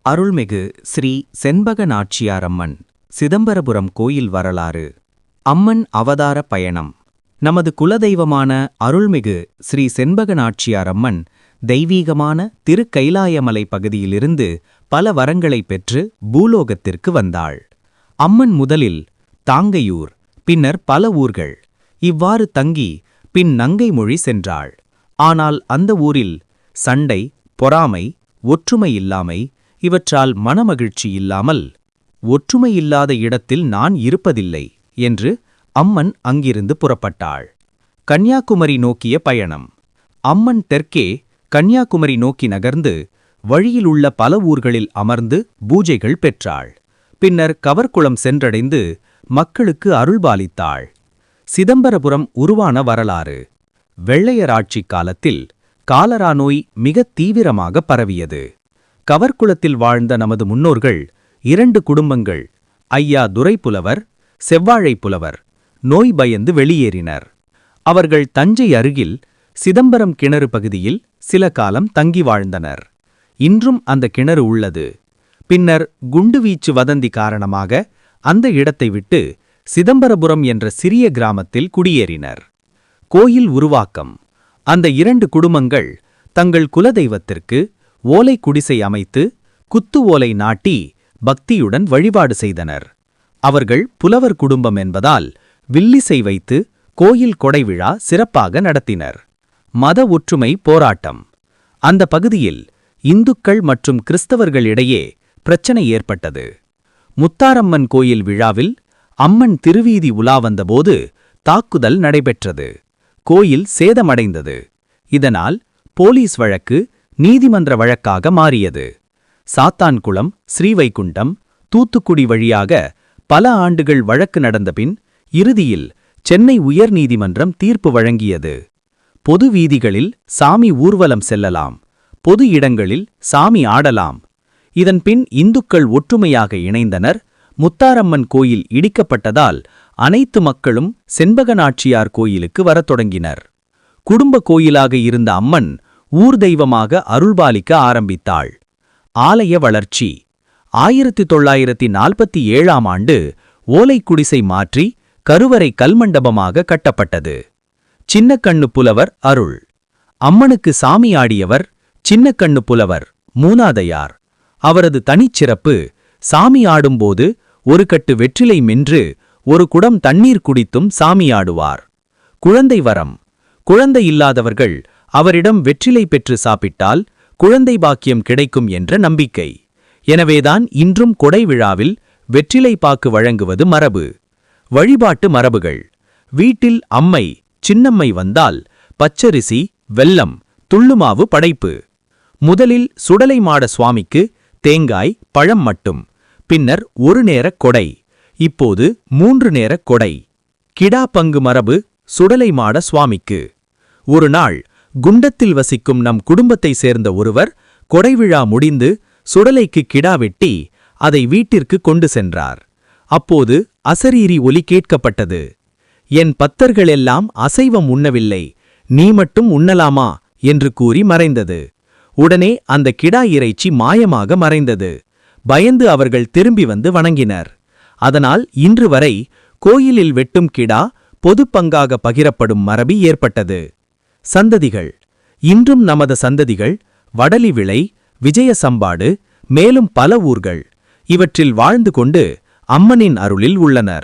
அருள்மிகு ஸ்ரீ செண்பக நாச்சியாரம்மன் சிதம்பரபுரம் கோயில் வரலாறு. அம்மன் அவதார பயணம். நமது குலதெய்வமான அருள்மிகு ஸ்ரீ செண்பக நாச்சியாரம்மன் தெய்வீகமான திருக்கைலாயமலை பகுதியிலிருந்து பல வரங்களைப் பெற்று பூலோகத்திற்கு வந்தாள். அம்மன் முதலில் தாங்கையூர், பின்னர் பல ஊர்கள். இவ்வாறு தங்கி பின் நங்கைமொழி சென்றாள். ஆனால் அந்த ஊரில் சண்டை, பொறாமை, ஒற்றுமை இல்லாமை, இவற்றால் மனமகிழ்ச்சி இல்லாமல், ஒற்றுமையில்லாத இடத்தில் நான் இருப்பதில்லை என்று அம்மன் அங்கிருந்து புறப்பட்டாள். கன்னியாகுமரி நோக்கிய பயணம். அம்மன் தெற்கே கன்னியாகுமரி நோக்கி நகர்ந்து வழியிலுள்ள பல ஊர்களில் அமர்ந்து பூஜைகள் பெற்றாள். பின்னர் கவர்குளம் சென்றடைந்து மக்களுக்கு அருள்பாலித்தாள். சிதம்பரபுரம் உருவான வரலாறு. வெள்ளையராட்சி காலத்தில் காலரா நோய் மிக தீவிரமாக பரவியது. கவர்குளத்தில் வாழ்ந்த நமது முன்னோர்கள் 2 குடும்பங்கள், ஐயா துரைப்புலவர், செவ்வாழை புலவர், நோய் பயந்து வெளியேறினர். அவர்கள் தஞ்சை அருகில் சிதம்பரம் கிணறு பகுதியில் சில காலம் தங்கி வாழ்ந்தனர். இன்றும் அந்த கிணறு உள்ளது. பின்னர் குண்டுவீச்சு வதந்தி காரணமாக அந்த இடத்தை விட்டு சிதம்பரபுரம் என்ற சிறிய கிராமத்தில் குடியேறினர். கோயில் உருவாக்கம். அந்த 2 குடும்பங்கள் தங்கள் குலதெய்வத்திற்கு ஓலை குடிசை அமைத்து குத்து ஓலை நாட்டி பக்தியுடன் வழிபாடு செய்தனர். அவர்கள் புலவர் குடும்பம் என்பதால் வில்லிசை வைத்து கோயில் கொடை விழா சிறப்பாக நடத்தினர். மத ஒற்றுமை போராட்டம். அந்த பகுதியில் இந்துக்கள் மற்றும் கிறிஸ்தவர்களிடையே பிரச்சனை ஏற்பட்டது. முத்தாரம்மன் கோயில் விழாவில் அம்மன் திருவீதி உலா வந்தபோது தாக்குதல் நடைபெற்றது. கோயில் சேதமடைந்தது. இதனால் போலீஸ் வழக்கு நீதிமன்ற வழக்காக மாறியது. சாத்தான்குளம், ஸ்ரீவைகுண்டம், தூத்துக்குடி வழியாக பல ஆண்டுகள் வழக்கு நடந்தபின் இறுதியில் சென்னை உயர்நீதிமன்றம் தீர்ப்பு வழங்கியது. பொது வீதிகளில் சாமி ஊர்வலம் செல்லலாம், பொது இடங்களில் சாமி ஆடலாம். இதன்பின் இந்துக்கள் ஒற்றுமையாக இணைந்தனர். முத்தாரம்மன் கோயில் இடிக்கப்பட்டதால் அனைத்து மக்களும் செண்பகநாச்சியார் கோயிலுக்கு வரத் தொடங்கினர். குடும்ப கோயிலாக இருந்த அம்மன் ஊர் தெய்வமாக அருள்பாலிக்க ஆரம்பித்தாள். ஆலய வளர்ச்சி. 1947ஆம் ஆண்டு ஓலைக்குடிசை மாற்றி கருவறை கல்மண்டபமாக கட்டப்பட்டது. சின்னக்கண்ணு புலவர் அருள். அம்மனுக்கு சாமி ஆடியவர் சின்னக்கண்ணு புலவர் மூனாதையார். அவரது தனிச்சிறப்பு, சாமி ஆடும்போது ஒரு கட்டு வெற்றிலை மென்று ஒரு குடம் தண்ணீர் குடித்தும் சாமியாடுவார். குழந்தை வரம். குழந்தை இல்லாதவர்கள் அவரிடம் வெற்றிலை பெற்று சாப்பிட்டால் குழந்தை பாக்கியம் கிடைக்கும் என்ற நம்பிக்கை. எனவேதான் இன்றும் கொடை விழாவில் வெற்றிலை பாக்கு வழங்குவது மரபு. வழிபாட்டு மரபுகள். வீட்டில் அம்மை, சின்னம்மை வந்தால் பச்சரிசி, வெல்லம், துள்ளுமாவு படைப்பு. முதலில் சுடலை மாட சுவாமிக்கு தேங்காய், பழம் மட்டும். பின்னர் 1 நேரக் கொடை. இப்போது 3 நேரக் கொடை. கிடா பங்கு மரபு சுடலை மாட சுவாமிக்கு. ஒரு நாள் குண்டத்தில் வசிக்கும் நம் குடும்பத்தை சேர்ந்த ஒருவர் கொடைவிழா முடிந்து சுடலைக்கு கிடா வெட்டி அதை வீட்டிற்கு கொண்டு சென்றார். அப்போது அசரீரி ஒலி கேட்கப்பட்டது. என் பத்தர்களெல்லாம் அசைவம் உண்ணவில்லை, நீ மட்டும் உண்ணலாமா என்று கூறி மறைந்தது. உடனே அந்த கிடா இறைச்சி மாயமாக மறைந்தது. பயந்து அவர்கள் திரும்பி வந்து வணங்கினர். அதனால் இன்று வரை கோயிலில் வெட்டும் கிடா பொது பங்காக பகிரப்படும் மரபு ஏற்பட்டது. சந்ததிகள். இன்றும் நமது சந்ததிகள் வடலி விளை, விஜயசம்பாடு, மேலும் பல ஊர்கள் இவற்றில் வாழ்ந்து கொண்டு அம்மனின் அருளில் உள்ளனர்.